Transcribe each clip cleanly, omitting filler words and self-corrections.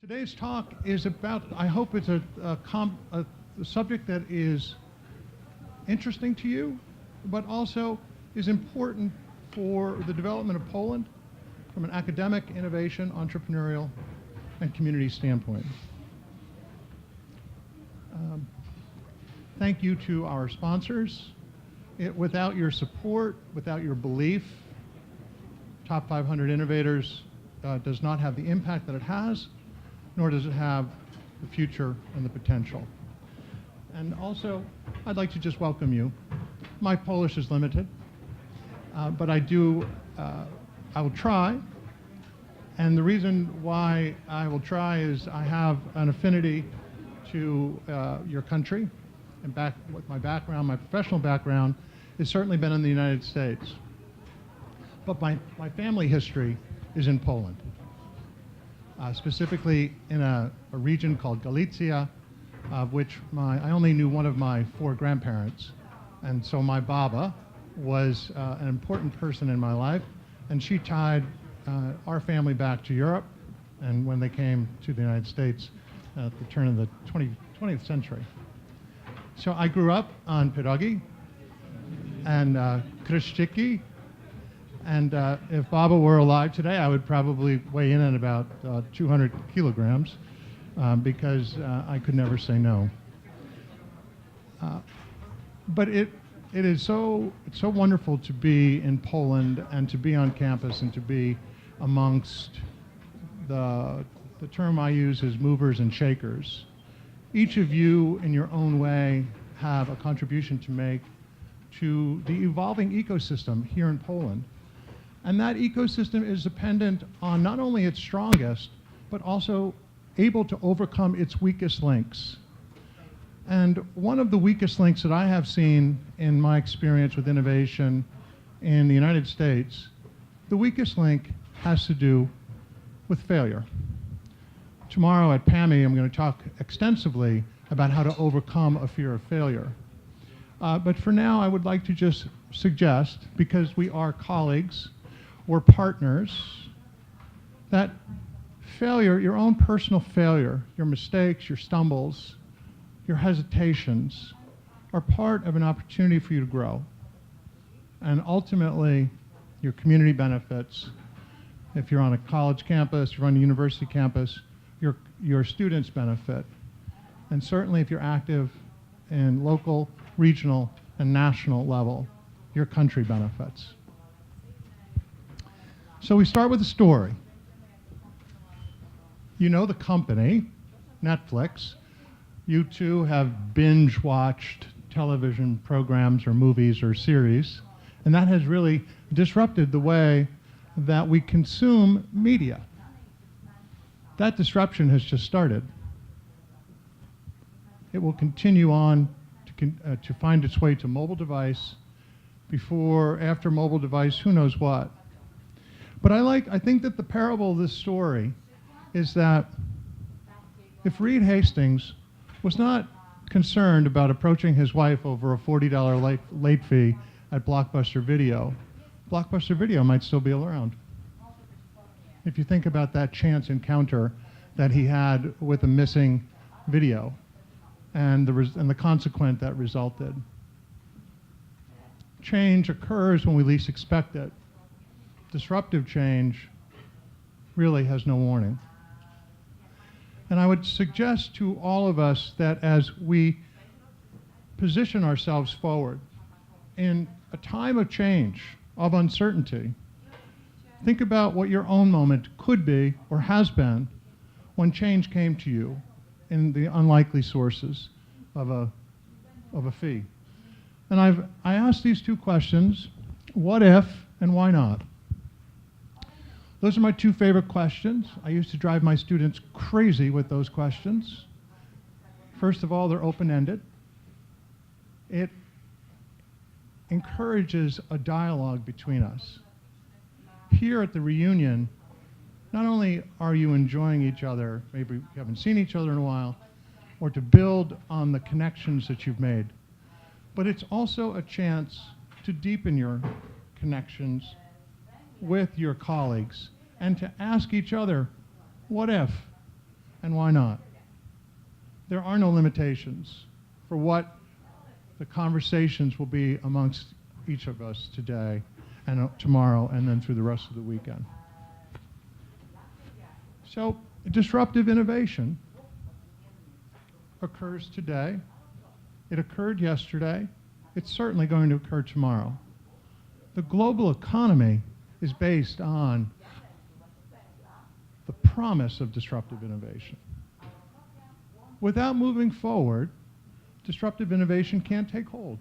Today's talk is about, I hope it's a subject that is interesting to you, but also is important for the development of Poland from an academic, innovation, entrepreneurial, and community standpoint. Thank you to our sponsors. Without your support, without your belief, Top 500 Innovators does not have the impact that it has, nor does it have the future and the potential. And also, I'd like to just welcome you. My Polish is limited, but I will try. And the reason why I will try is I have an affinity to your country, and with my background, my professional background, has certainly been in the United States. But my family history is in Poland. Specifically in a region called Galicia, of which I only knew one of my 4 grandparents. And so my Baba was an important person in my life, and she tied our family back to Europe, and when they came to the United States at the turn of the 20th century. So I grew up on pierogi and kryszczyki. And if Baba were alive today, I would probably weigh in at about 200 kilograms because I could never say no. But it is so wonderful to be in Poland and to be on campus and to be amongst the term I use is movers and shakers. Each of you in your own way have a contribution to make to the evolving ecosystem here in Poland. And that ecosystem is dependent on not only its strongest, but also able to overcome its weakest links. And one of the weakest links that I have seen in my experience with innovation in the United States, the weakest link has to do with failure. Tomorrow at PAMI, I'm going to talk extensively about how to overcome a fear of failure. But for now, I would like to just suggest, because we are colleagues, we're partners, that failure, your own personal failure, your mistakes, your stumbles, your hesitations, are part of an opportunity for you to grow. And ultimately, your community benefits. If you're on a college campus, you're on a university campus, your students benefit. And certainly if you're active in local, regional, and national level, your country benefits. So we start with a story. You know the company, Netflix. You too have binge-watched television programs or movies or series, and that has really disrupted the way that we consume media. That disruption has just started. It will continue on to find its way to mobile device, after mobile device, who knows what. But I think that the parable of this story is that if Reed Hastings was not concerned about approaching his wife over a $40 late fee at Blockbuster Video, Blockbuster Video might still be around. If you think about that chance encounter that he had with a missing video and the consequence that resulted. Change occurs when we least expect it. Disruptive change really has no warning. And I would suggest to all of us that as we position ourselves forward in a time of change, of uncertainty, think about what your own moment could be or has been when change came to you in the unlikely sources of a fee. And I asked these 2 questions, what if and why not? Those are my 2 favorite questions. I used to drive my students crazy with those questions. First of all, they're open-ended. It encourages a dialogue between us. Here at the reunion, not only are you enjoying each other, maybe you haven't seen each other in a while, or to build on the connections that you've made, but it's also a chance to deepen your connections with your colleagues and to ask each other, what if? And why not? There are no limitations for what the conversations will be amongst each of us today and tomorrow and then through the rest of the weekend. So disruptive innovation occurs today. It occurred yesterday. It's certainly going to occur tomorrow. The global economy is based on the promise of disruptive innovation. Without moving forward, disruptive innovation can't take hold.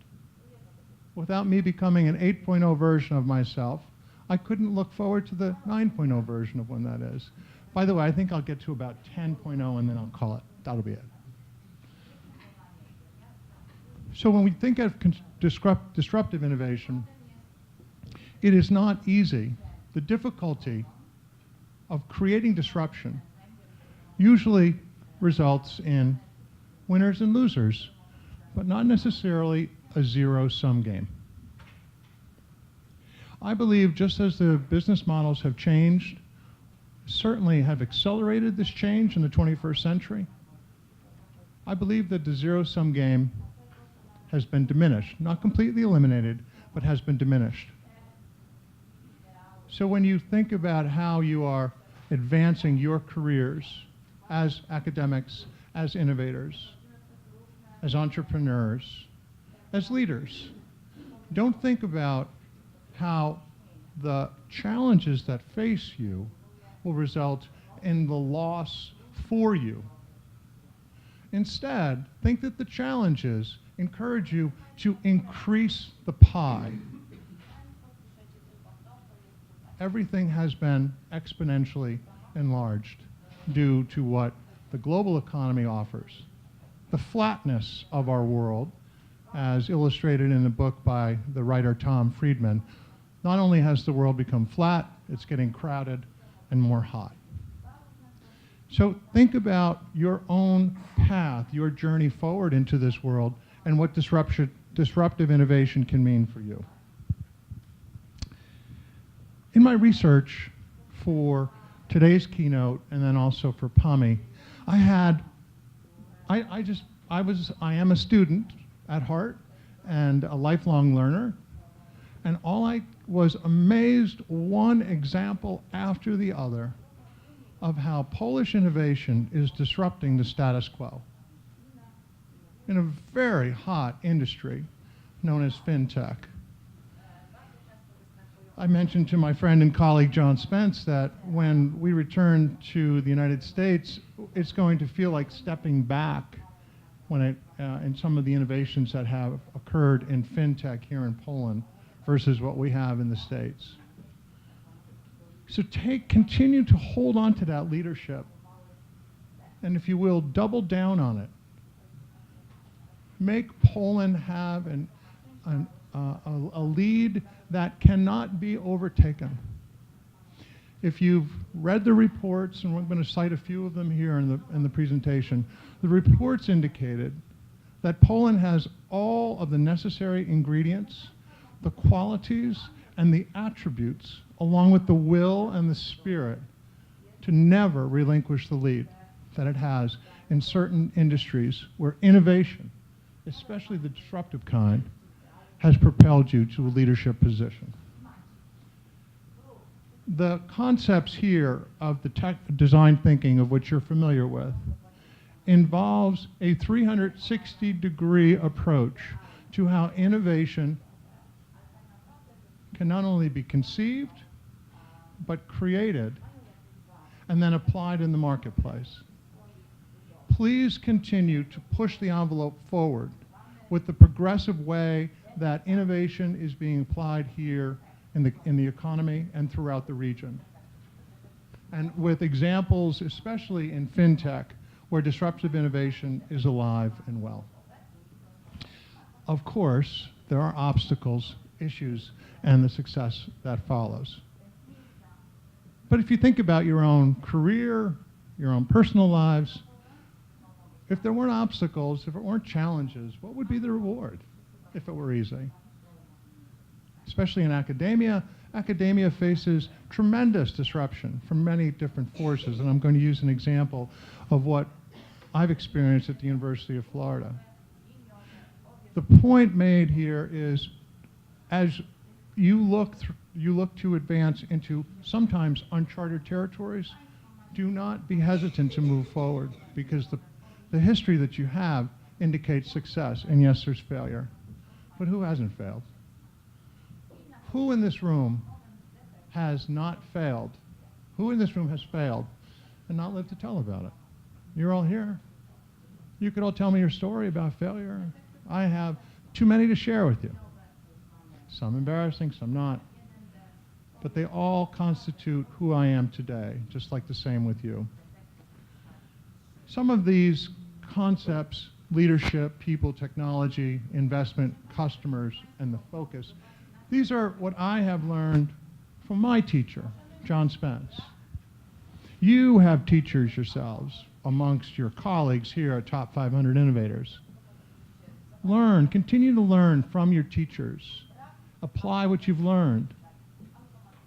Without me becoming an 8.0 version of myself, I couldn't look forward to the 9.0 version of when that is. By the way, I think I'll get to about 10.0 and then I'll call it. That'll be it. So when we think of disruptive innovation, it is not easy. The difficulty of creating disruption usually results in winners and losers, but not necessarily a zero-sum game. I believe just as the business models have changed, certainly have accelerated this change in the 21st century, I believe that the zero-sum game has been diminished, not completely eliminated, but has been diminished. So when you think about how you are advancing your careers as academics, as innovators, as entrepreneurs, as leaders, don't think about how the challenges that face you will result in the loss for you. Instead, think that the challenges encourage you to increase the pie. Everything has been exponentially enlarged due to what the global economy offers. The flatness of our world, as illustrated in the book by the writer Tom Friedman, not only has the world become flat, it's getting crowded and more hot. So think about your own path, your journey forward into this world, and what disruptive innovation can mean for you. In my research for today's keynote and then also for PAMI, I am a student at heart and a lifelong learner, and I was amazed, one example after the other, of how Polish innovation is disrupting the status quo in a very hot industry known as fintech. I mentioned to my friend and colleague John Spence that when we return to the United States, it's going to feel like stepping back when in some of the innovations that have occurred in fintech here in Poland versus what we have in the States. So continue to hold on to that leadership, and if you will, double down on it. Make Poland have a lead that cannot be overtaken. If you've read the reports, and we're going to cite a few of them here in the presentation, the reports indicated that Poland has all of the necessary ingredients, the qualities, and the attributes, along with the will and the spirit, to never relinquish the lead that it has in certain industries where innovation, especially the disruptive kind, has propelled you to a leadership position. The concepts here of the tech design thinking, of which you're familiar with, involves a 360-degree approach to how innovation can not only be conceived, but created and then applied in the marketplace. Please continue to push the envelope forward with the progressive way that innovation is being applied here in the economy and throughout the region. And with examples, especially in fintech, where disruptive innovation is alive and well. Of course, there are obstacles, issues, and the success that follows. But if you think about your own career, your own personal lives, if there weren't obstacles, if it weren't challenges, what would be the reward if it were easy? especially in academia. Academia faces tremendous disruption from many different forces, and I'm going to use an example of what I've experienced at the University of Florida. The point made here is, as you look to advance into sometimes uncharted territories, do not be hesitant to move forward, because the history that you have indicates success. And yes, there's failure. But who hasn't failed? Who in this room has not failed? Who in this room has failed and not lived to tell about it? You're all here. You could all tell me your story about failure. I have too many to share with you. Some embarrassing, some not. But they all constitute who I am today, just like the same with you. Some of these concepts, leadership, people, technology, investment, customers, and the focus, these are what I have learned from my teacher, John Spence. You have teachers yourselves amongst your colleagues here at Top 500 Innovators. Learn, continue to learn from your teachers. Apply what you've learned.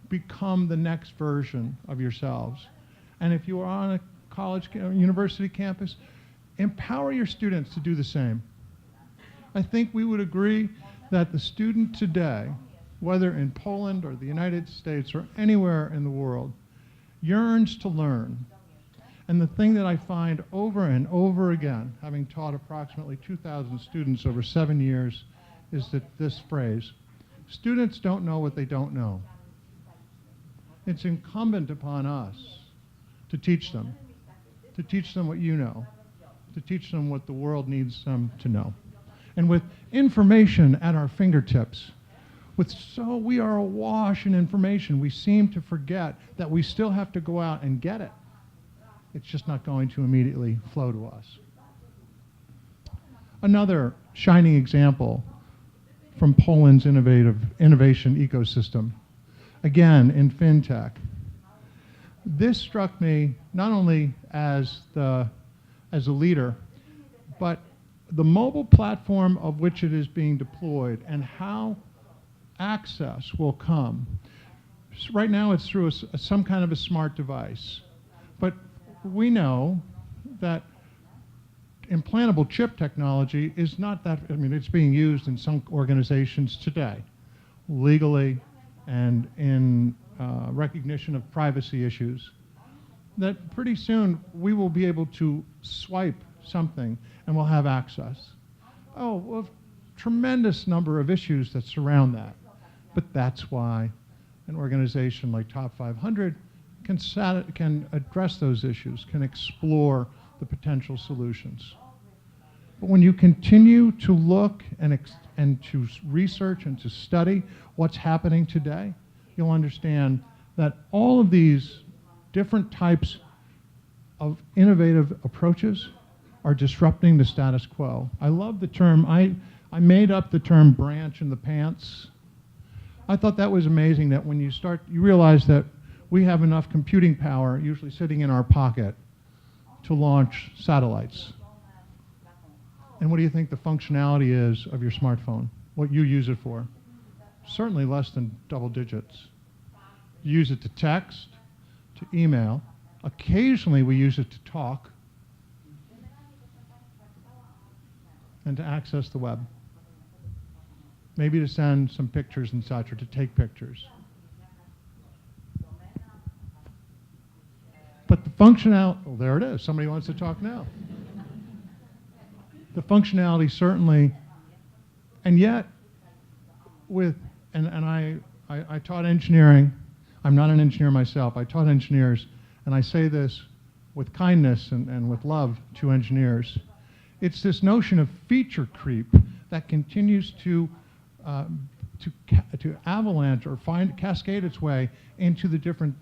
Become the next version of yourselves. And if you are on a college, university campus, empower your students to do the same. I think we would agree that the student today, whether in Poland or the United States or anywhere in the world, yearns to learn. And the thing that I find over and over again, having taught approximately 2,000 students over 7 years, is that this phrase: students don't know what they don't know. It's incumbent upon us to teach them what you know, to teach them what the world needs them to know. And with information at our fingertips, we are awash in information, we seem to forget that we still have to go out and get it. It's just not going to immediately flow to us. Another shining example from Poland's innovation ecosystem, again in fintech. This struck me not only as a leader, but the mobile platform of which it is being deployed and how access will come. So right now it's through some kind of a smart device, but we know that implantable chip technology is not that, it's being used in some organizations today, legally and in recognition of privacy issues, that pretty soon we will be able to swipe something and we'll have access. Oh, a tremendous number of issues that surround that. But that's why an organization like Top 500 can address those issues, can explore the potential solutions. But when you continue to look and to research and to study what's happening today, you'll understand that all of these different types of innovative approaches are disrupting the status quo. I love the term, I made up the term branch in the pants. I thought that was amazing, that when you realize that we have enough computing power, usually sitting in our pocket, to launch satellites. And what do you think the functionality is of your smartphone? What you use it for? Certainly less than double digits. You use it to text, to email. Occasionally we use it to talk and to access the web. Maybe to send some pictures and such, or to take pictures. But the functionality, oh, there it is. Somebody wants to talk now. The functionality certainly, and yet I taught engineering. I'm not an engineer myself. I taught engineers, and I say this with kindness and with love to engineers. It's this notion of feature creep that continues to avalanche or cascade its way into the different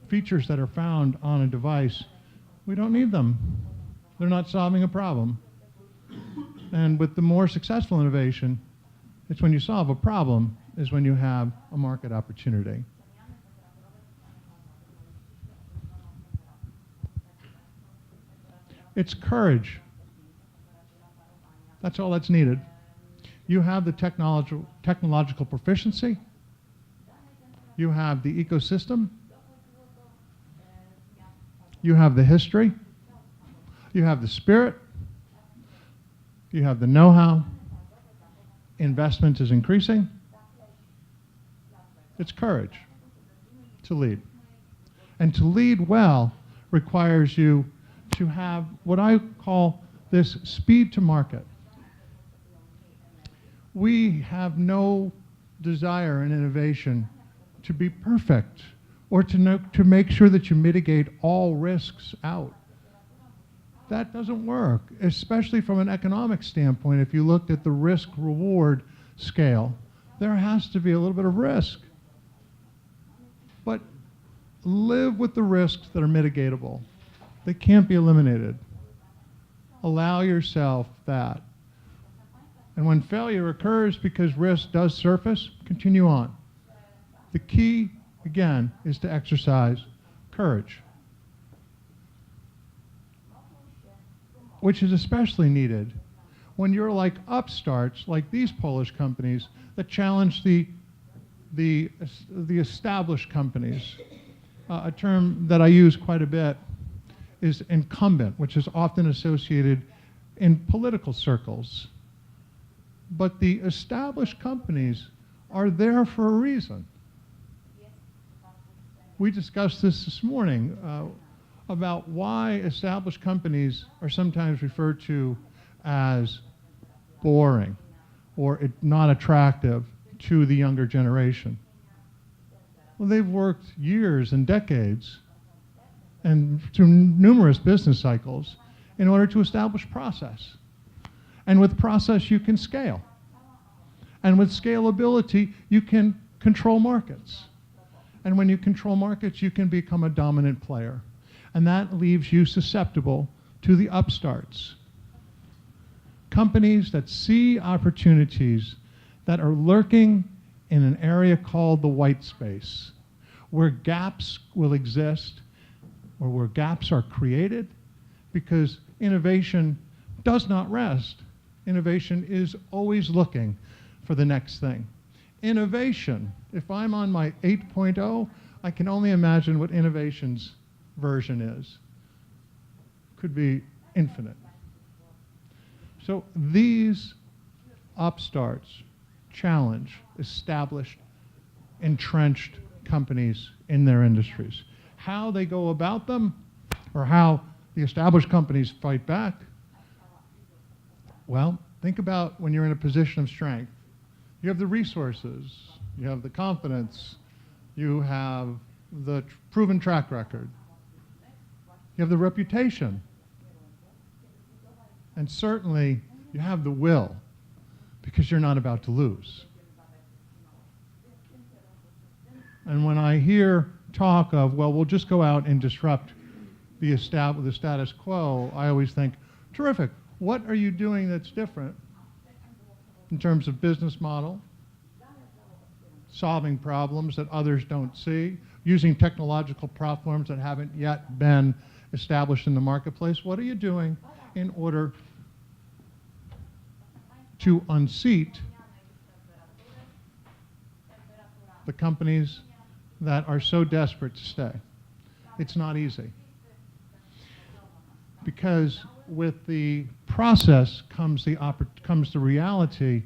features that are found on a device. We don't need them. They're not solving a problem. And with the more successful innovation, it's when you solve a problem is when you have a market opportunity. It's courage. That's all that's needed. You have the technological proficiency, You have the ecosystem. You have the history. You have the spirit. You have the know-how. Investment is increasing. It's courage to lead. And to lead well requires you to have what I call this speed to market. We have no desire in innovation to be perfect or to make sure that you mitigate all risks out. That doesn't work, especially from an economic standpoint. If you looked at the risk-reward scale, there has to be a little bit of risk. But live with the risks that are mitigatable. They can't be eliminated. Allow yourself that. And when failure occurs because risk does surface, continue on. The key, again, is to exercise courage, which is especially needed when you're like upstarts, like these Polish companies that challenge the established companies. A term that I use quite a bit is incumbent, which is often associated in political circles. But the established companies are there for a reason. We discussed this morning about why established companies are sometimes referred to as boring or not attractive to the younger generation. Well, they've worked years and decades and through numerous business cycles in order to establish process. And with process, you can scale. And with scalability, you can control markets. And when you control markets, you can become a dominant player. And that leaves you susceptible to the upstarts. Companies that see opportunities that are lurking in an area called the white space, where gaps will exist, or where gaps are created, because innovation does not rest. Innovation is always looking for the next thing. Innovation, if I'm on my 8.0, I can only imagine what innovation's version is. Could be infinite. So these upstarts challenge established, entrenched companies in their industries. How they go about them, or how the established companies fight back, well, think about when you're in a position of strength. You have the resources, you have the confidence, you have the proven track record, you have the reputation, and certainly you have the will, because you're not about to lose. And when I hear talk of, well, we'll just go out and disrupt the status quo, I always think, terrific. What are you doing that's different in terms of business model, solving problems that others don't see, using technological platforms that haven't yet been established in the marketplace? What are you doing in order to unseat the companies that are so desperate to stay? It's not easy. Because with the process comes the reality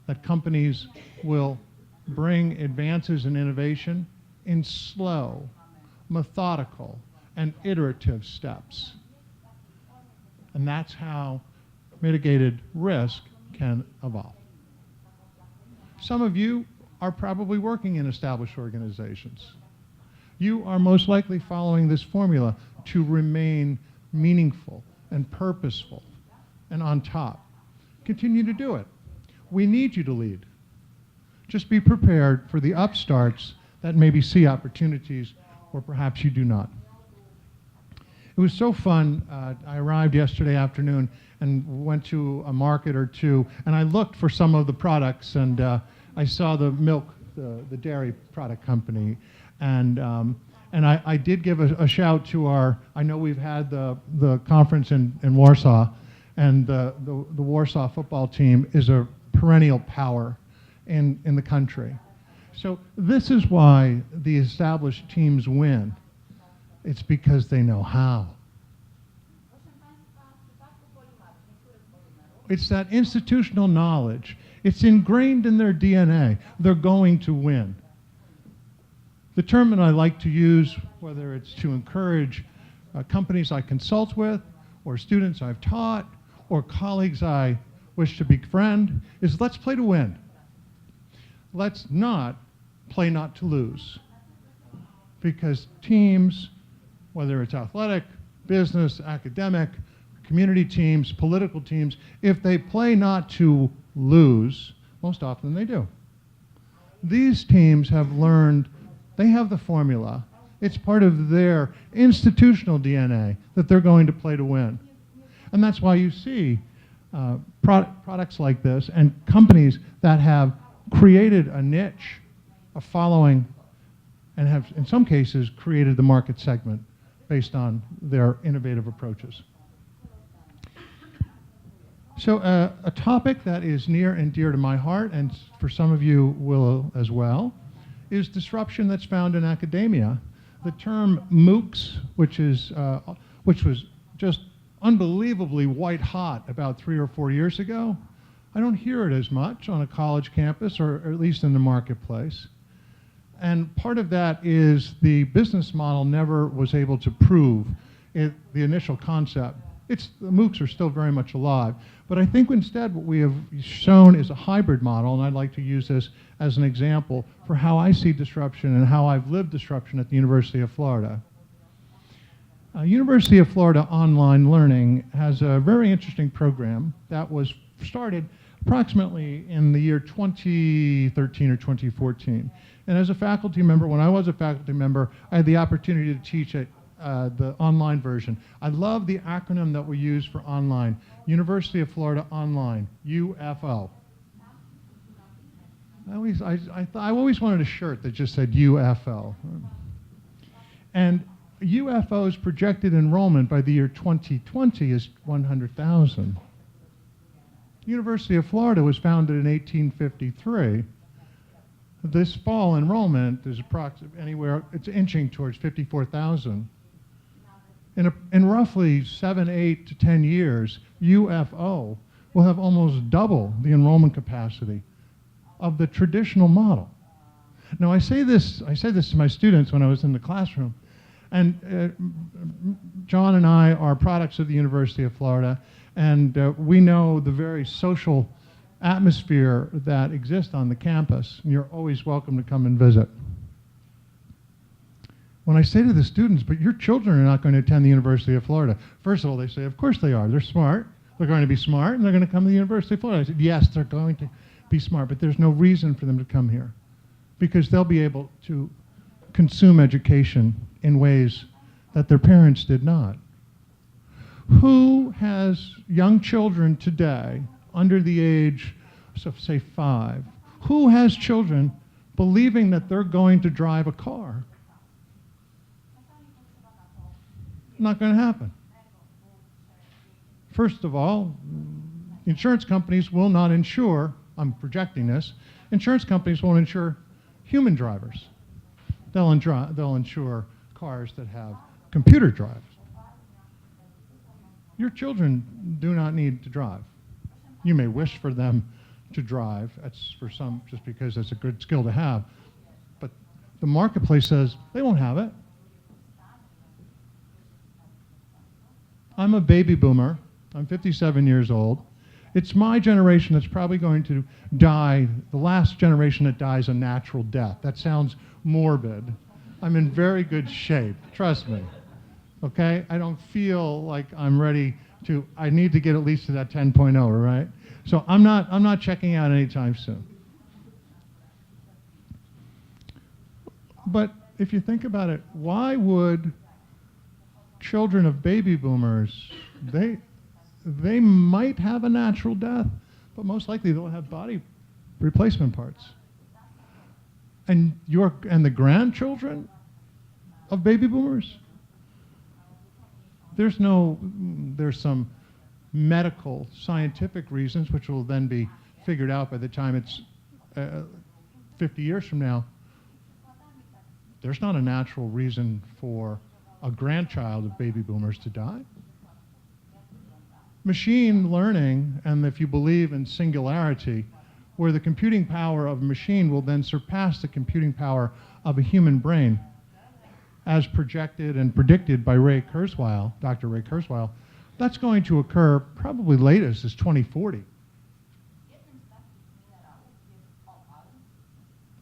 that companies will bring advances in innovation in slow, methodical, and iterative steps. And that's how mitigated risk can evolve. Some of you are probably working in established organizations. You are most likely following this formula to remain meaningful and purposeful and on top. Continue to do it. We need you to lead. Just be prepared for the upstarts that maybe see opportunities or perhaps you do not. It was so fun. I arrived yesterday afternoon and went to a market or two, and I looked for some of the products, and I saw the milk, the dairy product company, and I did give a shout to our, I know we've had the conference in Warsaw, and the Warsaw football team is a perennial power in the country. So this is why the established teams win. It's because they know how. It's that institutional knowledge. It's ingrained in their DNA. They're going to win. The term that I like to use, whether it's to encourage companies I consult with, or students I've taught, or colleagues I wish to befriend, is let's play to win. Let's not play not to lose. Because teams, whether it's athletic, business, academic, community teams, political teams, if they play not to lose, most often they do. These teams have learned, they have the formula. It's part of their institutional DNA that they're going to play to win. And that's why you see products like this and companies that have created a niche, a following, and have, in some cases, created the market segment based on their innovative approaches. So a topic that is near and dear to my heart, and for some of you will as well, is disruption that's found in academia. The term MOOCs, which was just unbelievably white hot about 3 or 4 years ago, I don't hear it as much on a college campus, or at least in the marketplace. And part of that is the business model never was able to prove the initial concept. The MOOCs are still very much alive. But I think instead what we have shown is a hybrid model, and I'd like to use this as an example for how I see disruption and how I've lived disruption at the University of Florida. University of Florida Online Learning has a very interesting program that was started approximately in the year 2013 or 2014. And as a faculty member, when I was a faculty member, I had the opportunity to teach at the online version. I love the acronym that we use for online. University of Florida Online, UFO. I always wanted a shirt that just said UFO. And UFO's projected enrollment by the year 2020 is 100,000. University of Florida was founded in 1853. This fall enrollment is approximately anywhere, it's inching towards 54,000. In roughly 7, 8 to 10 years, UFO will have almost double the enrollment capacity of the traditional model. Now I say this to my students when I was in the classroom, and John and I are products of the University of Florida, and we know the very social atmosphere that exists on the campus, and you're always welcome to come and visit. When I say to the students, but your children are not going to attend the University of Florida, first of all, they say, of course they are. They're smart. They're going to be smart, and they're going to come to the University of Florida. I said, yes, they're going to be smart, but there's no reason for them to come here because they'll be able to consume education in ways that their parents did not. Who has young children today under the age of, say, 5? Who has children believing that they're going to drive a car? Not going to happen. First of all, insurance companies will not insure, I'm projecting this, insurance companies won't insure human drivers. They'll insure cars that have computer drives. Your children do not need to drive. You may wish for them to drive. That's for some, just because it's a good skill to have. But the marketplace says they won't have it. I'm a baby boomer. I'm 57 years old. It's my generation that's probably going to die, the last generation that dies a natural death. That sounds morbid. I'm in very good shape, trust me. Okay? I don't feel like I'm ready to, I need to get at least to that 10.0, right? So I'm not checking out anytime soon. But if you think about it, why would children of baby boomers, they might have a natural death, but most likely they'll have body replacement parts. And the grandchildren of baby boomers, there's some medical, scientific reasons which will then be figured out by the time it's 50 years from now, there's not a natural reason for a grandchild of baby boomers to die. Machine learning, and if you believe in singularity, where the computing power of a machine will then surpass the computing power of a human brain, as projected and predicted by Dr. Ray Kurzweil, that's going to occur probably latest is 2040.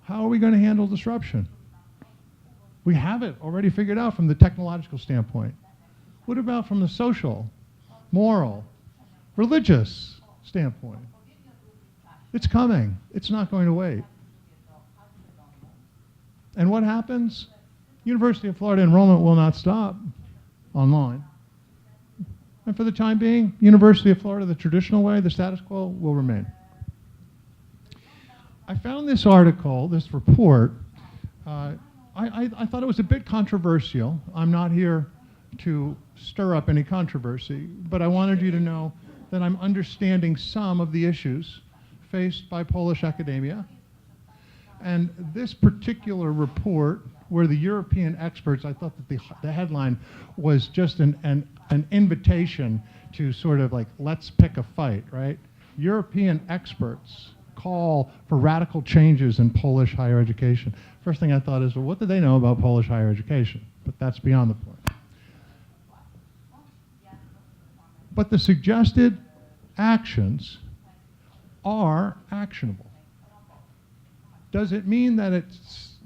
How are we going to handle disruption? We have it already figured out from the technological standpoint. What about from the social, moral, religious standpoint? It's coming. It's not going to wait. And what happens? University of Florida enrollment will not stop online. And for the time being, University of Florida, the traditional way, the status quo, will remain. I found this article, this report. I thought it was a bit controversial. I'm not here to stir up any controversy, but I wanted you to know that I'm understanding some of the issues faced by Polish academia. And this particular report, where the European experts, I thought that the headline was just an invitation to sort of like, let's pick a fight, right? European experts call for radical changes in Polish higher education. First thing I thought is, well, what do they know about Polish higher education? But that's beyond the point. But the suggested actions are actionable. Does it mean that it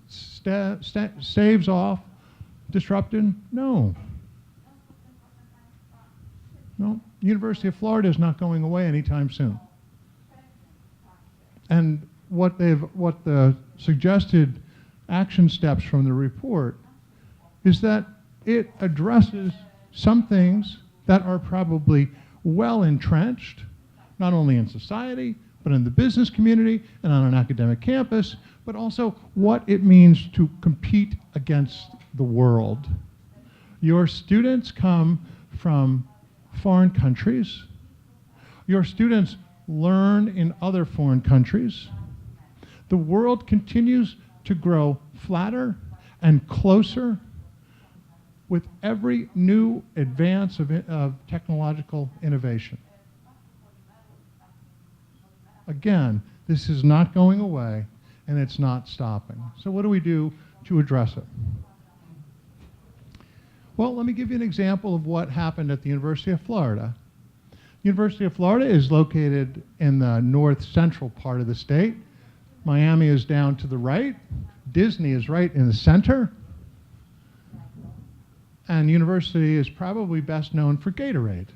staves off disruption? No. No. University of Florida is not going away anytime soon. And what the suggested action steps from the report is that it addresses some things that are probably well entrenched, not only in society, but in the business community and on an academic campus, but also what it means to compete against the world. Your students come from foreign countries. Your students learn in other foreign countries. The world continues to grow flatter and closer with every new advance of technological innovation. Again, this is not going away and it's not stopping. So what do we do to address it? Well, let me give you an example of what happened at the University of Florida. University of Florida is located in the north central part of the state. Miami is down to the right. Disney is right in the center. And university is probably best known for Gatorade.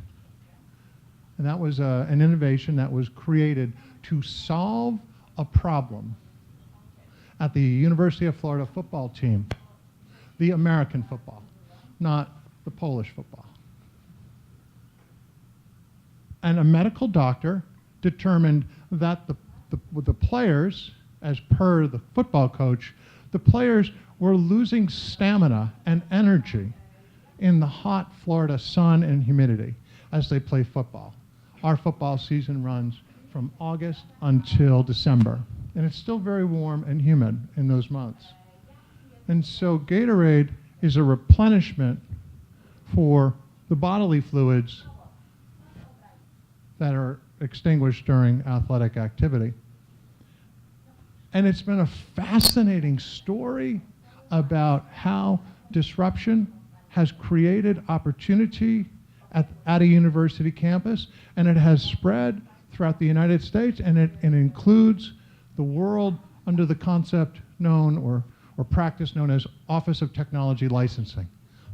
And that was an innovation that was created to solve a problem at the University of Florida football team, the American football, not the Polish football. And a medical doctor determined that the players, as per the football coach, the players were losing stamina and energy in the hot Florida sun and humidity as they play football. Our football season runs from August until December, and it's still very warm and humid in those months. And so Gatorade is a replenishment for the bodily fluids that are extinguished during athletic activity. And it's been a fascinating story about how disruption has created opportunity at a university campus, and it has spread throughout the United States, and it includes the world under the concept known or practice known as Office of Technology Licensing.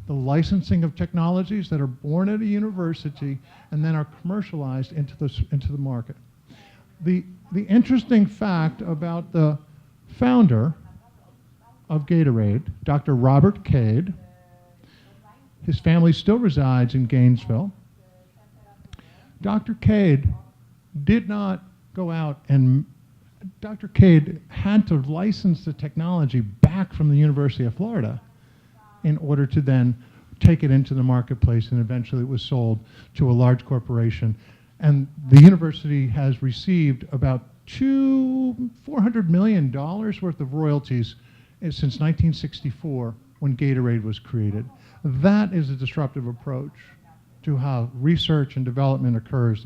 The licensing of technologies that are born at a university and then are commercialized into the market. The interesting fact about the founder of Gatorade, Dr. Robert Cade, his family still resides in Gainesville. Dr. Cade did not go out and Dr. Cade had to license the technology back from the University of Florida in order to then take it into the marketplace, and eventually it was sold to a large corporation. And the university has received about $400 million worth of royalties since 1964 when Gatorade was created. That is a disruptive approach to how research and development occurs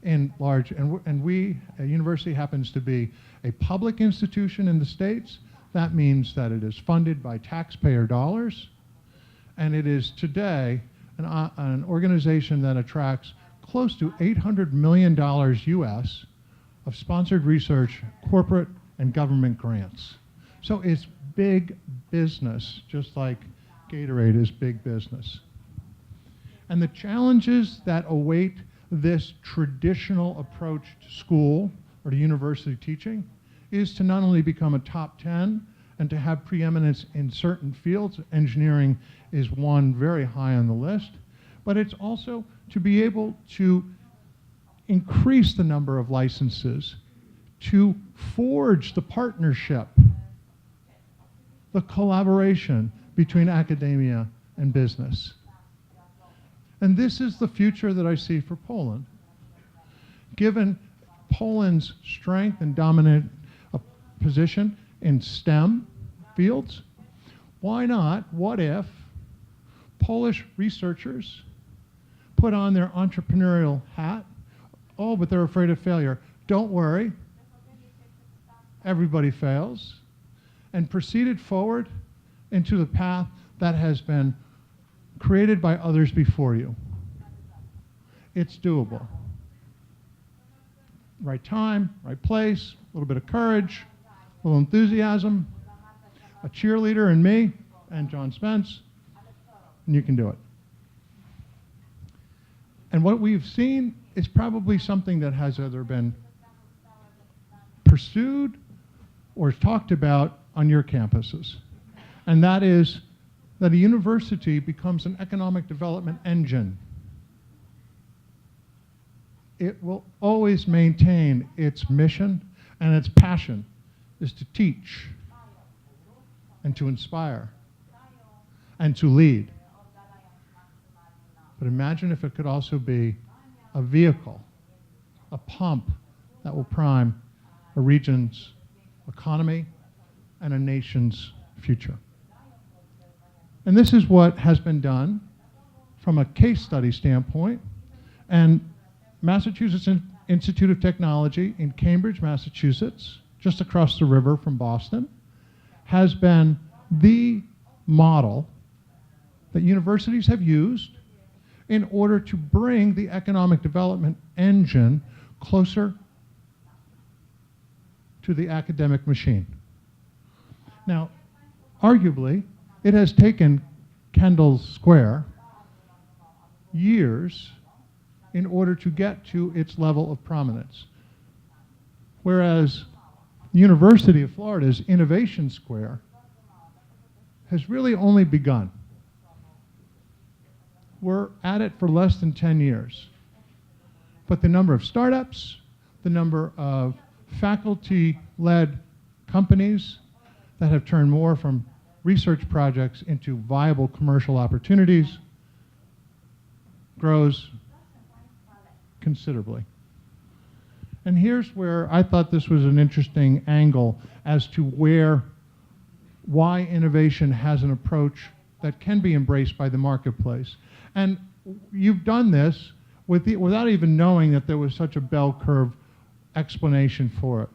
in large, and we, a university happens to be a public institution in the States. That means that it is funded by taxpayer dollars, and it is today an organization that attracts close to $800 million US of sponsored research, corporate and government grants. So it's big business, just like Gatorade is big business. And the challenges that await this traditional approach to school or to university teaching is to not only become a top 10 and to have preeminence in certain fields. Engineering is one very high on the list, but it's also to be able to increase the number of licenses, to forge the partnership, the collaboration between academia and business. And this is the future that I see for Poland. Given Poland's strength and dominant position in STEM fields, why not, what if Polish researchers put on their entrepreneurial hat? Oh, but they're afraid of failure. Don't worry, everybody fails, and proceeded forward into the path that has been created by others before you. It's doable. Right time, right place, a little bit of courage, a little enthusiasm, a cheerleader in me and John Spence, and you can do it. And what we've seen is probably something that has either been pursued or talked about on your campuses. And that is that a university becomes an economic development engine. It will always maintain its mission, and its passion is to teach and to inspire and to lead. But imagine if it could also be a vehicle, a pump that will prime a region's economy and a nation's future. And this is what has been done from a case study standpoint. And Massachusetts Institute of Technology in Cambridge, Massachusetts, just across the river from Boston, has been the model that universities have used in order to bring the economic development engine closer to the academic machine. Now, arguably, it has taken Kendall Square years in order to get to its level of prominence. Whereas the University of Florida's Innovation Square has really only begun. We're at it for less than 10 years. But the number of startups, the number of faculty-led companies that have turned more from research projects into viable commercial opportunities grows considerably. And here's where I thought this was an interesting angle as to why innovation has an approach that can be embraced by the marketplace. And you've done this without even knowing that there was such a bell curve explanation for it.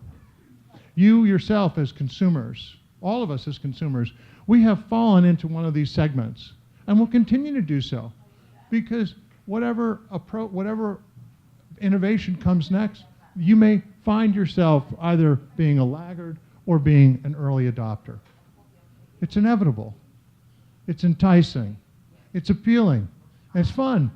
You yourself as consumers, all of us as consumers, we have fallen into one of these segments and will continue to do so, because whatever innovation comes next, you may find yourself either being a laggard or being an early adopter. It's inevitable. It's enticing. It's appealing. It's fun.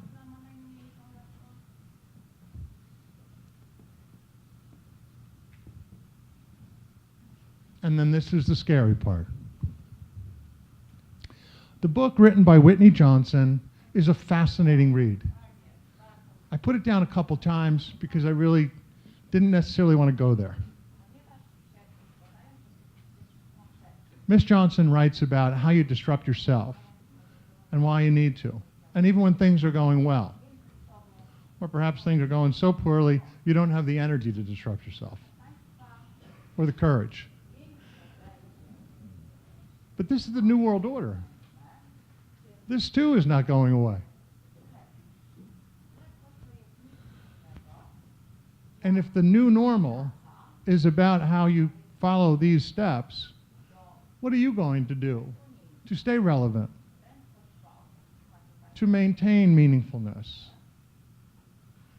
And then this is the scary part. The book written by Whitney Johnson is a fascinating read. I put it down a couple times because I really didn't necessarily want to go there. Miss Johnson writes about how you disrupt yourself and why you need to, and even when things are going well, or perhaps things are going so poorly you don't have the energy to disrupt yourself. or the courage. But this is the New World Order. This too is not going away. And if the new normal is about how you follow these steps, what are you going to do to stay relevant, to maintain meaningfulness,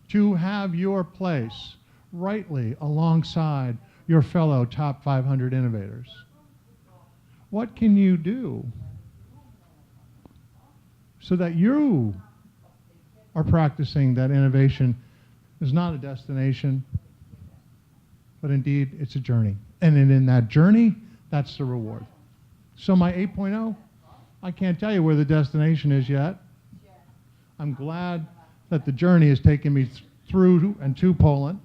to have your place rightly alongside your fellow top 500 innovators? What can you do so that you are practicing that innovation is not a destination, but indeed it's a journey. And in that journey, that's the reward. So my 8.0, I can't tell you where the destination is yet. I'm glad that the journey has taken me through and to Poland.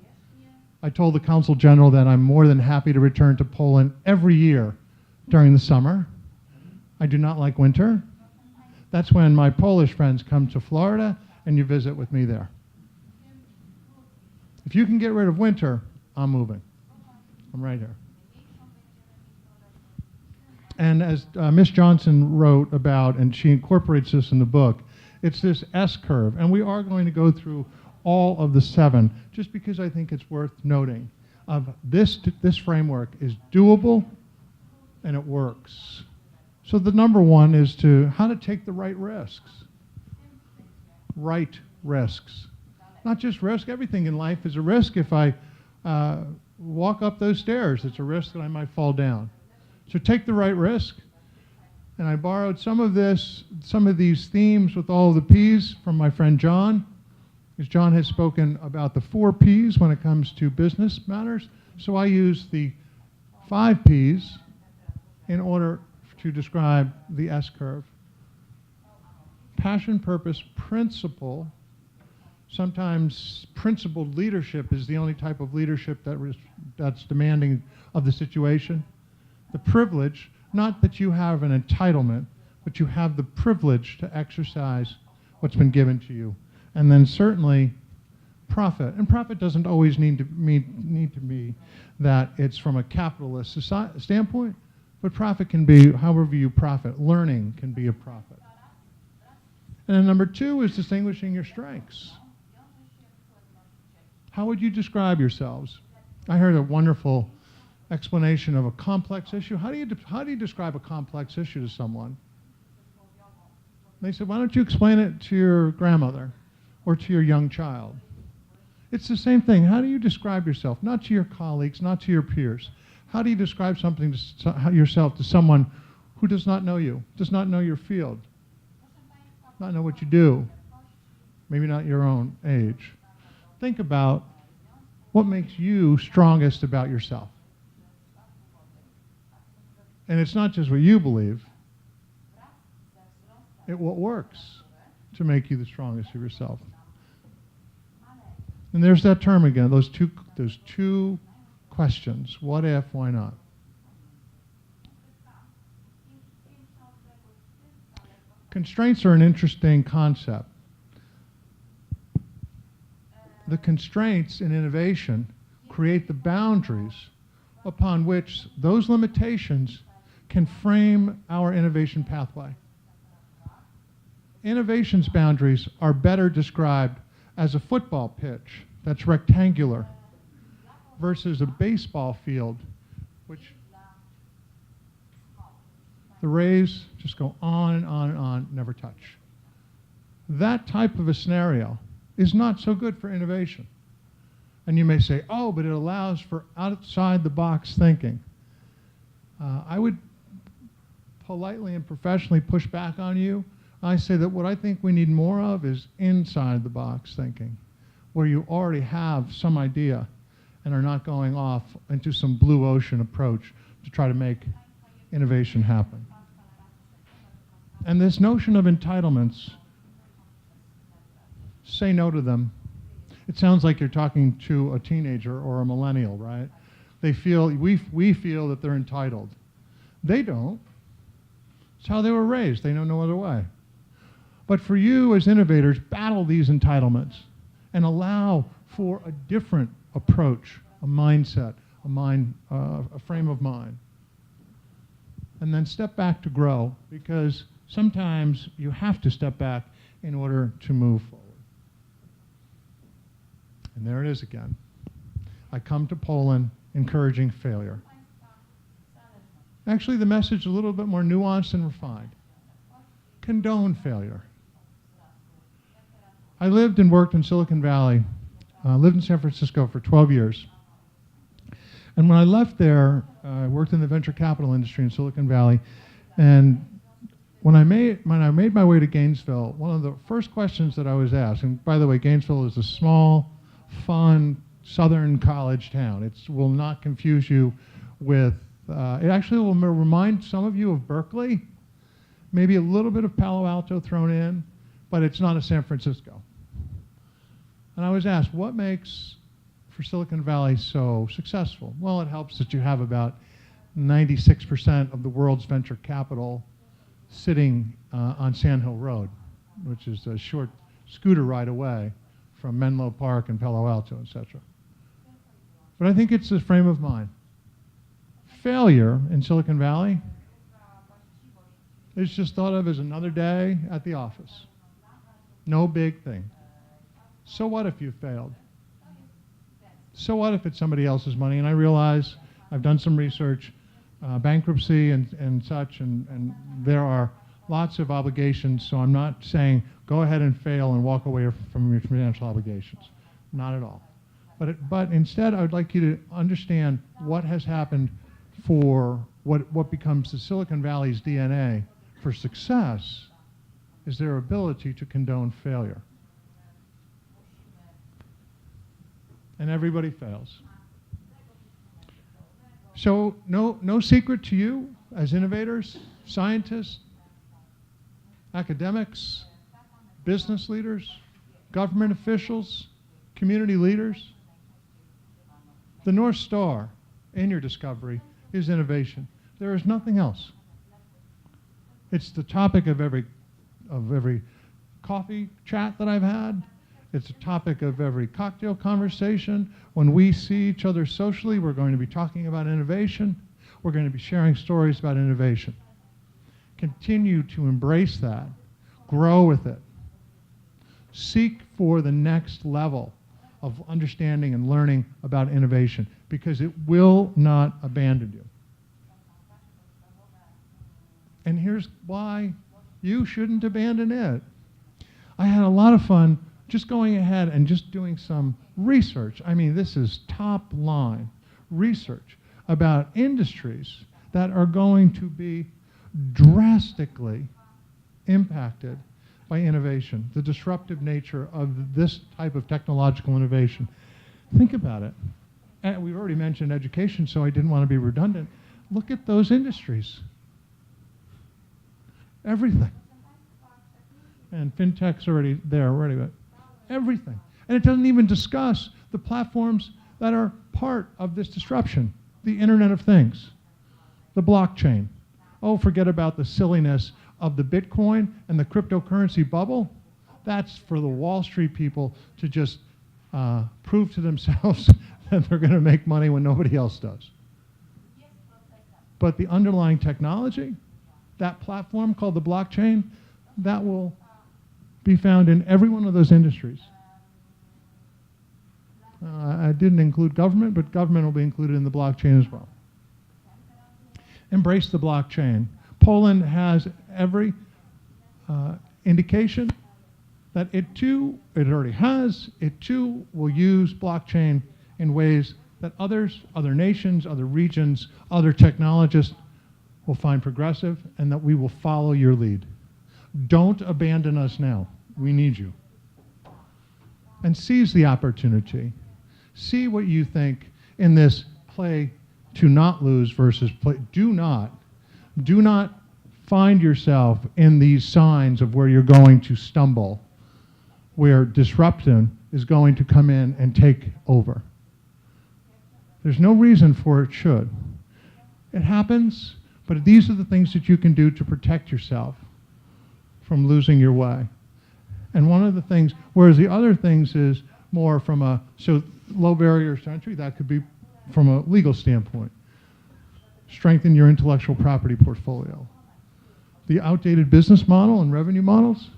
I told the Consul General that I'm more than happy to return to Poland every year during the summer. I do not like winter. That's when my Polish friends come to Florida and you visit with me there. If you can get rid of winter, I'm moving. I'm right here. And as Miss Johnson wrote about, and she incorporates this in the book, it's this S curve. And we are going to go through all of the 7, just because I think it's worth noting. This framework is doable and it works. So the number 1 is how to take the right risks. Right risks. Not just risk, everything in life is a risk. If I walk up those stairs, it's a risk that I might fall down. So take the right risk. And I borrowed some of these themes with all of the P's from my friend John, because John has spoken about the 4 P's when it comes to business matters. So I use the 5 P's in order to describe the S curve. Passion, purpose, principle. Sometimes principled leadership is the only type of leadership that's demanding of the situation. The privilege, not that you have an entitlement, but you have the privilege to exercise what's been given to you. And then certainly profit. And profit doesn't always need to be that it's from a capitalist standpoint, but profit can be however you profit. Learning can be a profit. And then number 2 is distinguishing your strengths. How would you describe yourselves? I heard a wonderful explanation of a complex issue. How do you describe a complex issue to someone? They said, why don't you explain it to your grandmother or to your young child? It's the same thing. How do you describe yourself? Not to your colleagues, not to your peers. How do you describe something yourself to someone who does not know you, does not know your field, not know what you do, maybe not your own age? Think about what makes you strongest about yourself. And it's not just what you believe. It's what works to make you the strongest of yourself. And there's that term again, those two questions. What if, why not? Constraints are an interesting concept. The constraints in innovation create the boundaries upon which those limitations can frame our innovation pathway. Innovation's boundaries are better described as a football pitch that's rectangular versus a baseball field, which the rays just go on and on and on, never touch. That type of a scenario is not so good for innovation. And you may say, oh, but it allows for outside the box thinking. I would politely and professionally push back on you. I say that what I think we need more of is inside the box thinking, where you already have some idea and are not going off into some blue ocean approach to try to make innovation happen. And this notion of entitlements, say no to them. It sounds like you're talking to a teenager or a millennial, right? They feel, we feel that they're entitled. They don't. It's how they were raised. They know no other way. But for you as innovators, battle these entitlements and allow for a different approach, a mindset, a frame of mind. And then step back to grow, because sometimes you have to step back in order to move forward. And there it is again. I come to Poland encouraging failure. Actually, the message is a little bit more nuanced and refined. Condone failure. I lived and worked in Silicon Valley, lived in San Francisco for 12 years. And when I left there, I worked in the venture capital industry in Silicon Valley. And when I made my way to Gainesville, one of the first questions that I was asked, and by the way, Gainesville is a small, fun, southern college town. It will not confuse you with, it actually will remind some of you of Berkeley, maybe a little bit of Palo Alto thrown in, but it's not a San Francisco. And I was asked, what makes for Silicon Valley so successful? Well, it helps that you have about 96% of the world's venture capital sitting on Sand Hill Road, which is a short scooter ride away from Menlo Park and Palo Alto, etc. But I think it's a frame of mind. Failure in Silicon Valley is just thought of as another day at the office. No big thing. So what if you failed? So what if it's somebody else's money? And I realize, I've done some research, bankruptcy and such, and there are lots of obligations, so I'm not saying go ahead and fail and walk away from your financial obligations. Not at all. But instead, I would like you to understand what has happened for what becomes the Silicon Valley's DNA for success is their ability to condone failure. And everybody fails. So no secret to you as innovators, scientists, academics, business leaders, government officials, community leaders. The North Star in your discovery is innovation. There is nothing else. It's the topic of every coffee chat that I've had. It's a topic of every cocktail conversation. When we see each other socially, we're going to be talking about innovation. We're going to be sharing stories about innovation. Continue to embrace that. Grow with it. Seek for the next level of understanding and learning about innovation, because it will not abandon you. And here's why you shouldn't abandon it. I had a lot of fun just going ahead and just doing some research. I mean, this is top line research about industries that are going to be drastically impacted by innovation, the disruptive nature of this type of technological innovation. Think about it. And we've already mentioned education, so I didn't want to be redundant. Look at those industries. Everything. And fintech's already there, but everything. And it doesn't even discuss the platforms that are part of this disruption. The Internet of Things, the blockchain. Oh, forget about the silliness of the Bitcoin and the cryptocurrency bubble. That's for the Wall Street people to just prove to themselves that they're going to make money when nobody else does. But the underlying technology, that platform called the blockchain, that will be found in every one of those industries. I didn't include government, but government will be included in the blockchain as well. Embrace the blockchain. Poland has every indication that it already has, it too will use blockchain in ways that other nations, other regions, other technologists will find progressive, and that we will follow your lead. Don't abandon us now. We need you. And seize the opportunity. See what you think in this play to not lose versus play. Do not find yourself in these signs of where you're going to stumble, where disruption is going to come in and take over. There's no reason for it should. It happens, but these are the things that you can do to protect yourself from losing your way. And one of the things, whereas the other things is more from so low barriers to entry, that could be from a legal standpoint. Strengthen your intellectual property portfolio. The outdated business model and revenue models,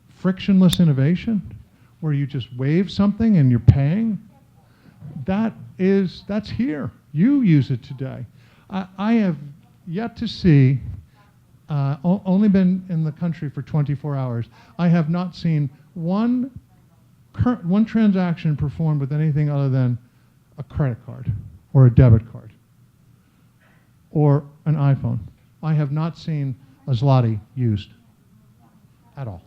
frictionless innovation, where you just wave something and you're paying, that's here. You use it today. I have yet to see, only been in the country for 24 hours, I have not seen one transaction performed with anything other than a credit card or a debit card or an iPhone. I have not seen a ZLOT used at all.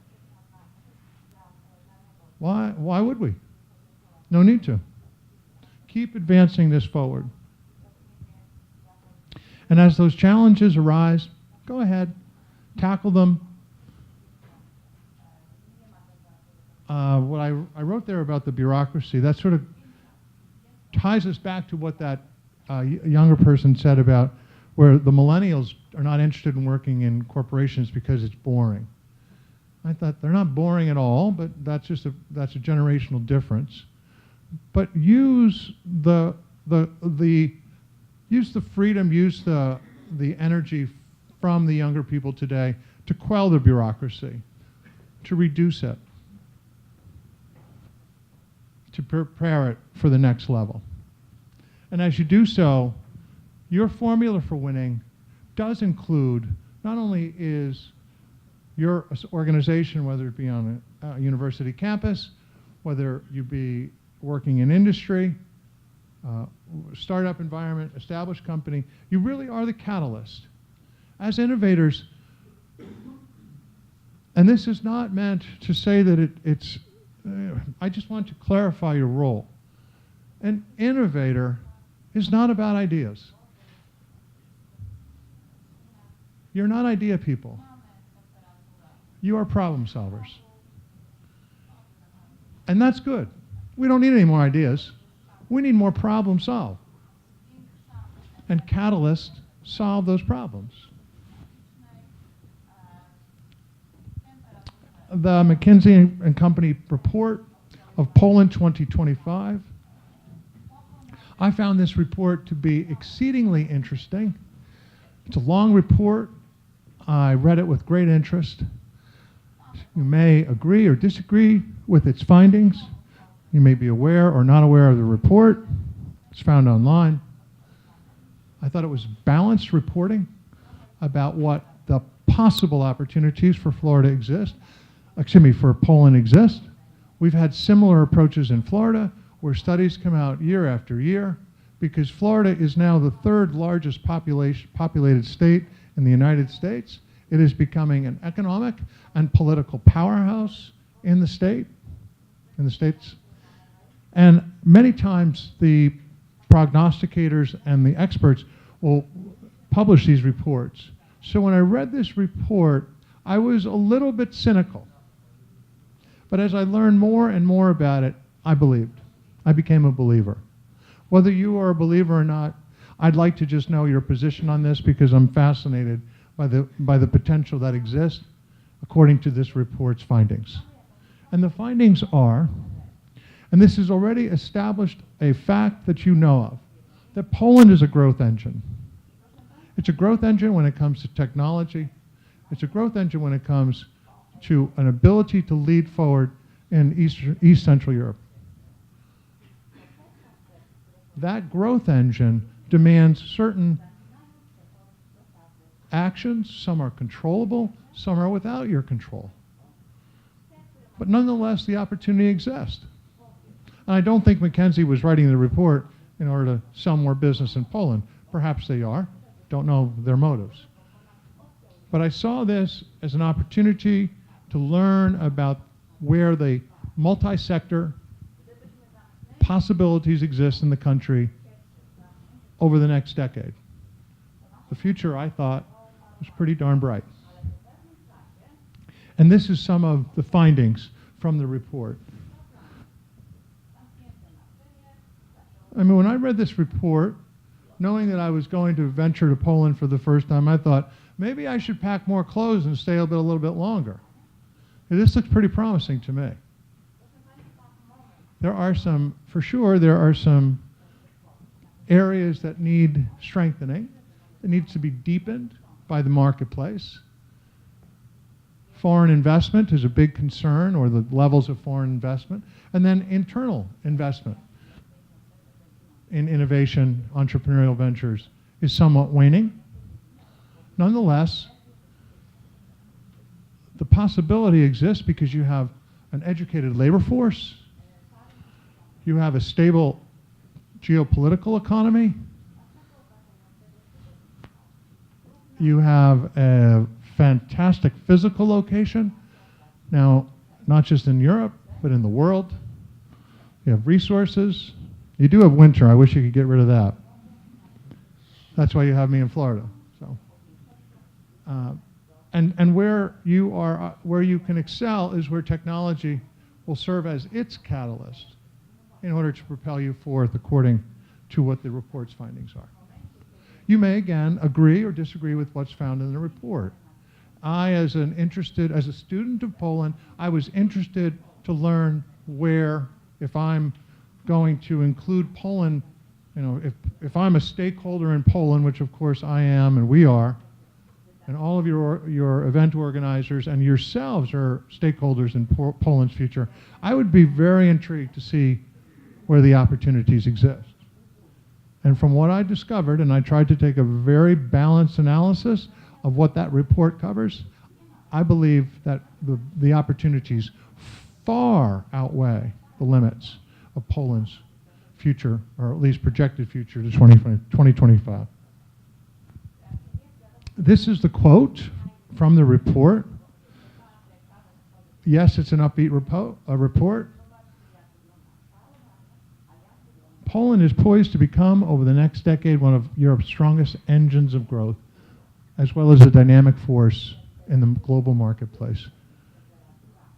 Why would we? No need to. Keep advancing this forward. And as those challenges arise, go ahead, tackle them. What I wrote there about the bureaucracy, that sort of ties us back to what that younger person said about where the millennials are not interested in working in corporations because it's boring. I thought they're not boring at all, but that's a generational difference. But use the freedom, use the energy from the younger people today to quell the bureaucracy, to reduce it, to prepare it for the next level. And as you do so, your formula for winning does include, not only is your organization, whether it be on a university campus, whether you be working in industry, startup environment, established company, you really are the catalyst. As innovators, and this is not meant to say that it's, I just want to clarify your role. An innovator is not about ideas. You're not idea people. You are problem solvers. And that's good. We don't need any more ideas. We need more problem solved. And catalysts solve those problems. The McKinsey and Company report of Poland 2025. I found this report to be exceedingly interesting. It's a long report. I read it with great interest. You may agree or disagree with its findings. You may be aware or not aware of the report. It's found online. I thought it was balanced reporting about what the possible opportunities for for Poland exist. We've had similar approaches in Florida, where studies come out year after year, because Florida is now the third largest populated state in the United States. It is becoming an economic and political powerhouse in the States. And many times the prognosticators and the experts will publish these reports. So when I read this report, I was a little bit cynical. But as I learned more and more about it, I believed. I became a believer. Whether you are a believer or not, I'd like to just know your position on this, because I'm fascinated by the potential that exists according to this report's findings. And the findings are, and this is already established a fact that you know of, that Poland is a growth engine. It's a growth engine when it comes to technology. It's a growth engine when it comes to an ability to lead forward in East Central Europe. That growth engine demands certain actions. Some are controllable, some are without your control. But nonetheless, the opportunity exists. And I don't think McKinsey was writing the report in order to sell more business in Poland. Perhaps they are. Don't know their motives. But I saw this as an opportunity to learn about where the multi-sector possibilities exist in the country over the next decade. The future, I thought, was pretty darn bright. And this is some of the findings from the report. I mean, when I read this report, knowing that I was going to venture to Poland for the first time, I thought, maybe I should pack more clothes and stay a little bit longer. This looks pretty promising to me. there are some, for sure, there are some areas that need strengthening. It needs to be deepened by the marketplace. Foreign investment is a big concern, or the levels of foreign investment. And then internal investment in innovation, entrepreneurial ventures is somewhat waning. Nonetheless, the possibility exists because you have an educated labor force, you have a stable geopolitical economy, you have a fantastic physical location, now not just in Europe, but in the world. You have resources. You do have winter. I wish you could get rid of that. That's why you have me in Florida. So, and where you are, where you can excel is where technology will serve as its catalyst in order to propel you forth according to what the report's findings are. You may again agree or disagree with what's found in the report. As a student of Poland, I was interested to learn where, if I'm going to include Poland, you know, if I'm a stakeholder in Poland, which of course I am and we are, and all of your event organizers and yourselves are stakeholders in Poland's future, I would be very intrigued to see where the opportunities exist. And from what I discovered, and I tried to take a very balanced analysis of what that report covers, I believe that the opportunities far outweigh the limits of Poland's future, or at least projected future to 2025. This is the quote from the report. Yes, it's an upbeat report. Poland is poised to become, over the next decade, one of Europe's strongest engines of growth, as well as a dynamic force in the global marketplace.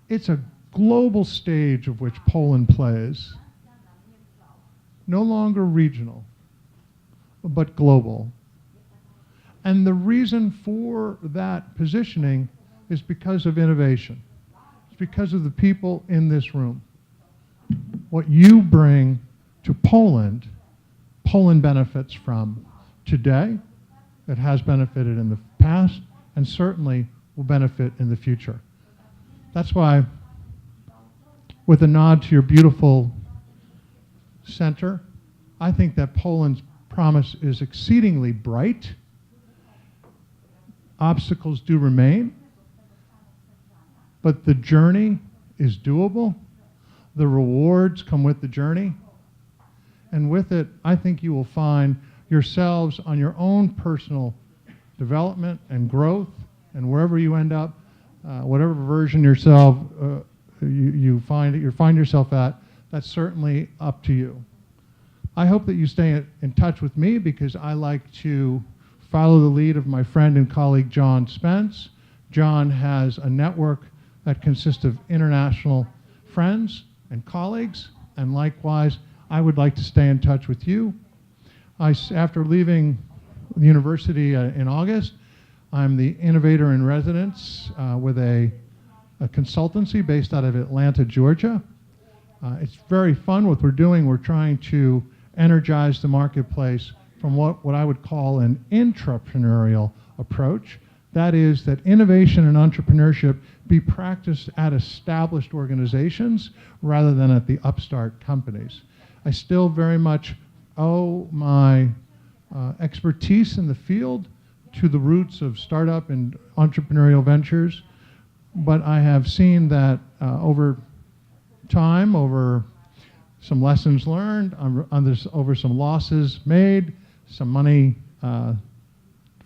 It's a global stage of which Poland plays, no longer regional, but global. And the reason for that positioning is because of innovation. It's because of the people in this room. What you bring to Poland, Poland benefits from today, it has benefited in the past, and certainly will benefit in the future. That's why, with a nod to your beautiful center, I think that Poland's promise is exceedingly bright. Obstacles do remain, but the journey is doable. The rewards come with the journey. And with it, I think you will find yourselves on your own personal development and growth, and wherever you end up, whatever version yourself you find yourself at, that's certainly up to you. I hope that you stay in touch with me, because I like to follow the lead of my friend and colleague John Spence. John has a network that consists of international friends and colleagues, and likewise, I would like to stay in touch with you. After leaving the university in August, I'm the Innovator-in-Residence with a consultancy based out of Atlanta, Georgia. It's very fun what we're doing. We're trying to energize the marketplace from what I would call an intrapreneurial approach. That is, that innovation and entrepreneurship be practiced at established organizations rather than at the upstart companies. I still very much owe my expertise in the field to the roots of startup and entrepreneurial ventures, but I have seen that over time, over some lessons learned, over some losses made, some money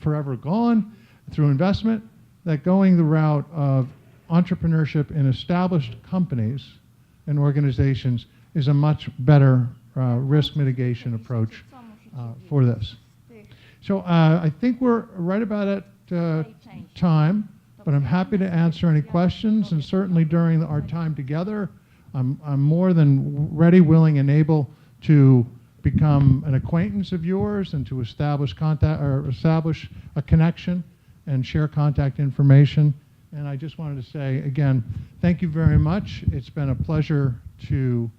forever gone through investment, that going the route of entrepreneurship in established companies and organizations is a much better risk mitigation approach for this. So I think we're right about at time, but I'm happy to answer any questions, and certainly during our time together, I'm more than ready, willing, and able to become an acquaintance of yours and to establish contact or establish a connection and share contact information. And I just wanted to say again, thank you very much. It's been a pleasure to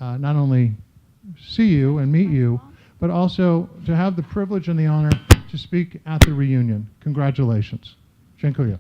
not only see you and meet you, but also to have the privilege and the honor to speak at the reunion. Congratulations. Dziękuję.